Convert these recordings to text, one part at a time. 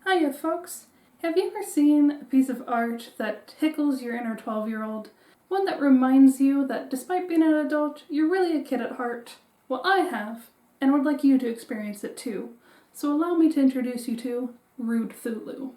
Hiya folks! Have you ever seen a piece of art that tickles your inner 12-year-old? One that reminds you that despite being an adult, you're really a kid at heart? Well, I have, and would like you to experience it too. So allow me to introduce you to Rude Thulu.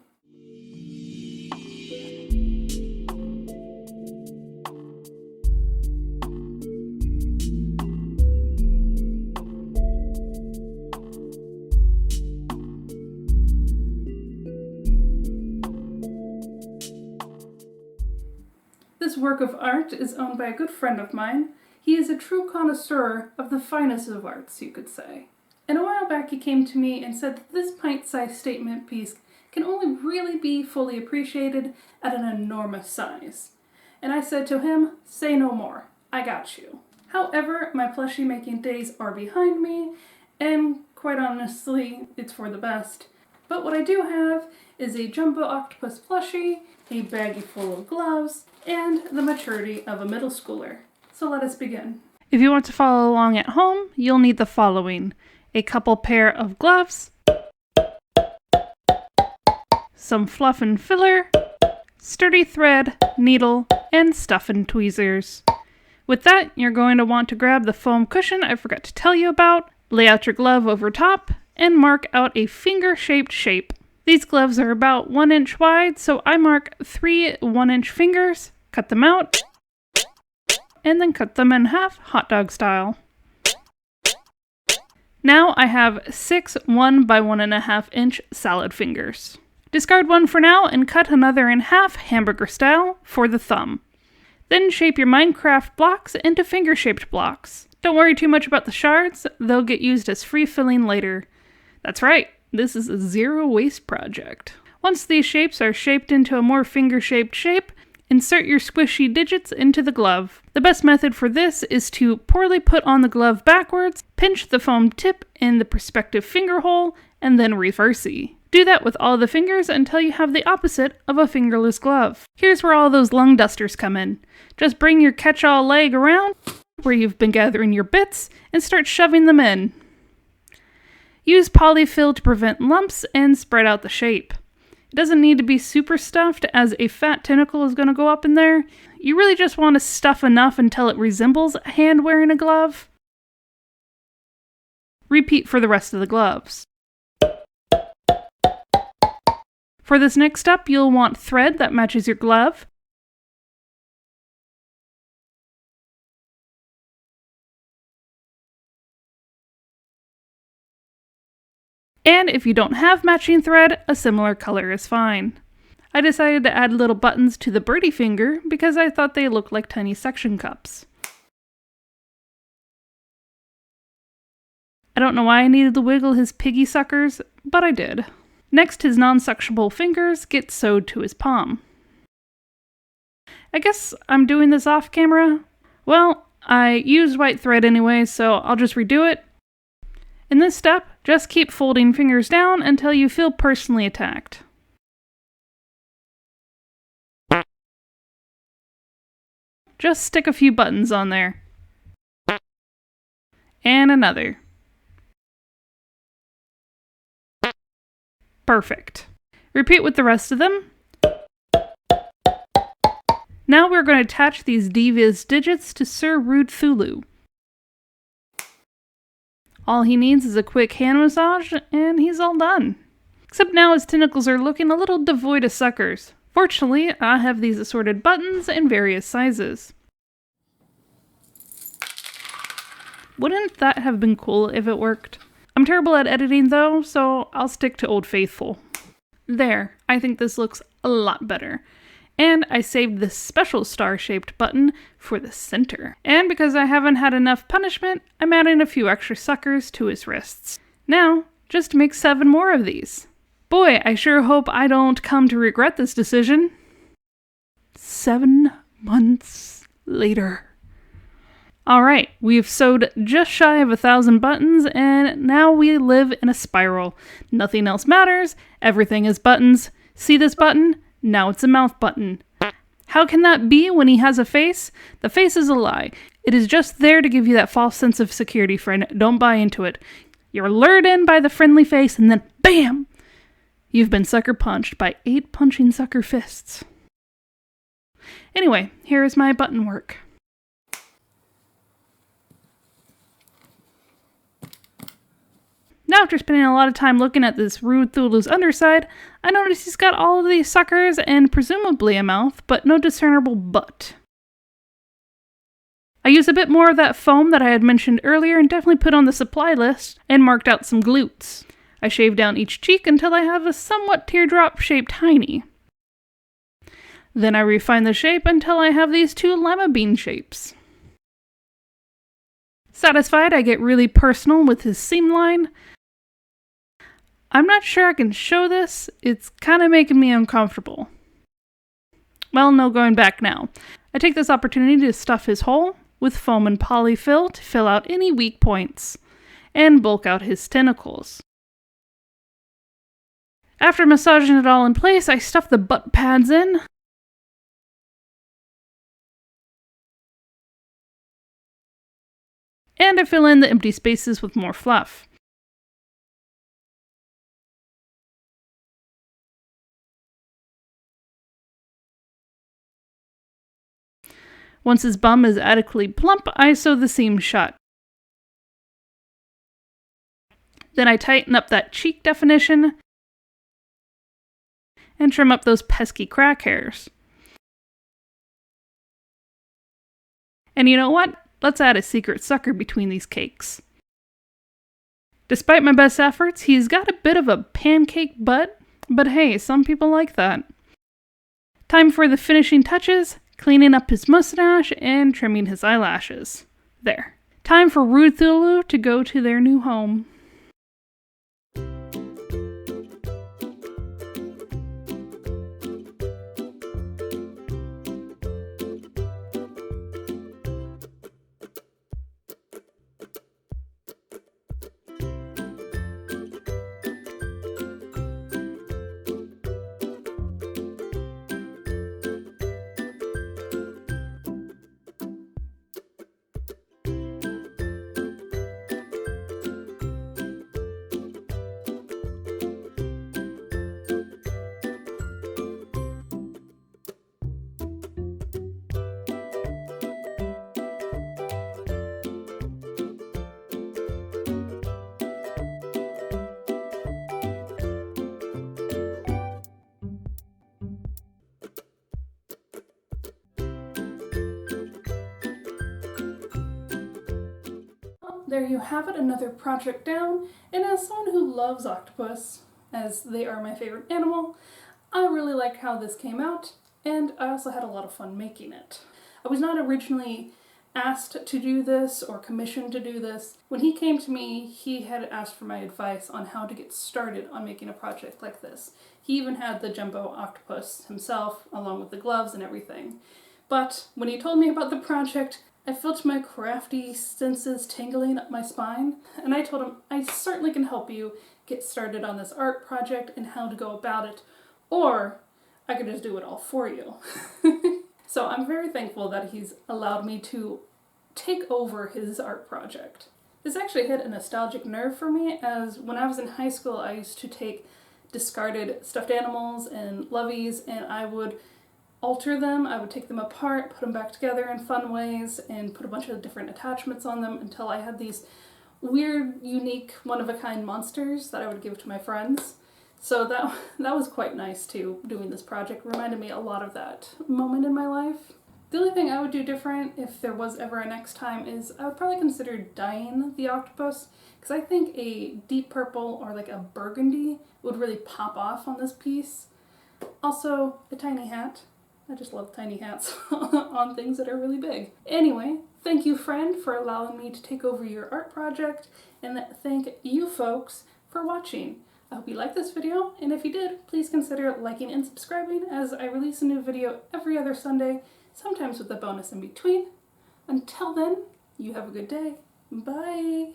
This work of art is owned by a good friend of mine. He is a true connoisseur of the finest of arts, you could say. And a while back he came to me and said that this pint-sized statement piece can only really be fully appreciated at an enormous size. And I said to him, say no more, I got you. However, my plushie making days are behind me, and quite honestly, it's for the best. But what I do have is a jumbo octopus plushie, a baggie full of gloves, and the maturity of a middle schooler. So let us begin. If you want to follow along at home, you'll need the following: a couple pair of gloves, some fluff and filler, sturdy thread, needle, and stuff and tweezers. With that, you're going to want to grab the foam cushion I forgot to tell you about, lay out your glove over top, and mark out a finger-shaped shape. These gloves are about 1 inch wide, so I mark 3 1-inch fingers, cut them out, and then cut them in half, hot dog style. Now I have 6 1 by 1.5 inch salad fingers. Discard one for now and cut another in half, hamburger style, for the thumb. Then shape your Minecraft blocks into finger-shaped blocks. Don't worry too much about the shards, they'll get used as free filling later. That's right, this is a zero-waste project. Once these shapes are shaped into a more finger-shaped shape, insert your squishy digits into the glove. The best method for this is to poorly put on the glove backwards, pinch the foam tip in the prospective finger hole, and then reverse-y. Do that with all the fingers until you have the opposite of a fingerless glove. Here's where all those lung dusters come in. Just bring your catch-all leg around where you've been gathering your bits and start shoving them in. Use polyfill to prevent lumps and spread out the shape. It doesn't need to be super stuffed, as a fat tentacle is going to go up in there. You really just want to stuff enough until it resembles a hand wearing a glove. Repeat for the rest of the gloves. For this next step, you'll want thread that matches your glove. And if you don't have matching thread, a similar color is fine. I decided to add little buttons to the birdie finger because I thought they looked like tiny suction cups. I don't know why I needed to wiggle his piggy suckers, but I did. Next, his non-suctionable fingers get sewed to his palm. I guess I'm doing this off camera. Well, I used white thread anyway, so I'll just redo it. In this step, just keep folding fingers down until you feel personally attacked. Just stick a few buttons on there. And another. Perfect. Repeat with the rest of them. Now we're going to attach these devious digits to Sir Rude Thulu. All he needs is a quick hand massage, and he's all done. Except now his tentacles are looking a little devoid of suckers. Fortunately, I have these assorted buttons in various sizes. Wouldn't that have been cool if it worked? I'm terrible at editing though, so I'll stick to Old Faithful. There, I think this looks a lot better. And I saved this special star-shaped button for the center. And because I haven't had enough punishment, I'm adding a few extra suckers to his wrists. Now, just make 7 more of these. Boy, I sure hope I don't come to regret this decision. 7 months later. Alright, we've sewed just shy of 1,000 buttons, and now we live in a spiral. Nothing else matters, everything is buttons. See this button? Now it's a mouth button. How can that be when he has a face? The face is a lie. It is just there to give you that false sense of security, friend. Don't buy into it. You're lured in by the friendly face, and then BAM! You've been sucker punched by 8 punching sucker fists. Anyway, here is my button work. Now, after spending a lot of time looking at this Rude Thulu's underside, I noticed he's got all of these suckers and presumably a mouth, but no discernible butt. I used a bit more of that foam that I had mentioned earlier and definitely put on the supply list and marked out some glutes. I shaved down each cheek until I have a somewhat teardrop-shaped hiney. Then I refine the shape until I have these 2 lima bean shapes. Satisfied, I get really personal with his seam line. I'm not sure I can show this, it's kind of making me uncomfortable. Well, no going back now. I take this opportunity to stuff his hole with foam and polyfill to fill out any weak points, and bulk out his tentacles. After massaging it all in place, I stuff the butt pads in. And I fill in the empty spaces with more fluff. Once his bum is adequately plump, I sew the seam shut. Then I tighten up that cheek definition and trim up those pesky crack hairs. And you know what? Let's add a secret sucker between these cakes. Despite my best efforts, he's got a bit of a pancake butt, but hey, some people like that. Time for the finishing touches, cleaning up his mustache and trimming his eyelashes. There. Time for Rude Thulu to go to their new home. There you have it, another project down, and as someone who loves octopus, as they are my favorite animal, I really like how this came out, and I also had a lot of fun making it. I was not originally asked to do this or commissioned to do this. When he came to me, he had asked for my advice on how to get started on making a project like this. He even had the jumbo octopus himself, along with the gloves and everything. But when he told me about the project, I felt my crafty senses tingling up my spine, and I told him I certainly can help you get started on this art project and how to go about it, or I could just do it all for you. So I'm very thankful that he's allowed me to take over his art project. This actually hit a nostalgic nerve for me, as when I was in high school I used to take discarded stuffed animals and loveys and I would alter them. I would take them apart, put them back together in fun ways, and put a bunch of different attachments on them until I had these weird, unique, one-of-a-kind monsters that I would give to my friends. So that was quite nice too, doing this project. Reminded me a lot of that moment in my life. The only thing I would do different, if there was ever a next time, is I would probably consider dyeing the octopus, because I think a deep purple or like a burgundy would really pop off on this piece. Also, a tiny hat. I just love tiny hats on things that are really big. Anyway, thank you, friend, for allowing me to take over your art project, and thank you folks for watching. I hope you liked this video, and if you did, please consider liking and subscribing, as I release a new video every other Sunday, sometimes with a bonus in between. Until then, you have a good day. Bye!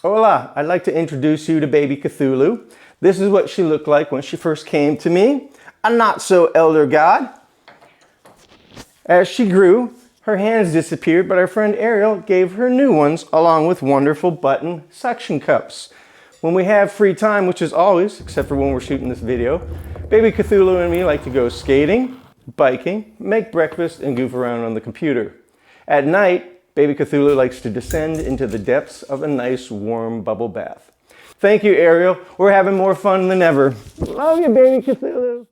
Hola, I'd like to introduce you to baby Cthulhu. This is what she looked like when she first came to me, a not-so-elder god. As she grew, Her hands disappeared, but our friend Ariel gave her new ones along with wonderful button suction cups. When we have free time, which is always, except for when we're shooting this video, baby Cthulhu and me like to go skating, biking, make breakfast, and goof around on the computer. At night, baby Cthulhu likes to descend into the depths of a nice warm bubble bath. Thank you, Ariel. We're having more fun than ever. Love you, baby Cthulhu.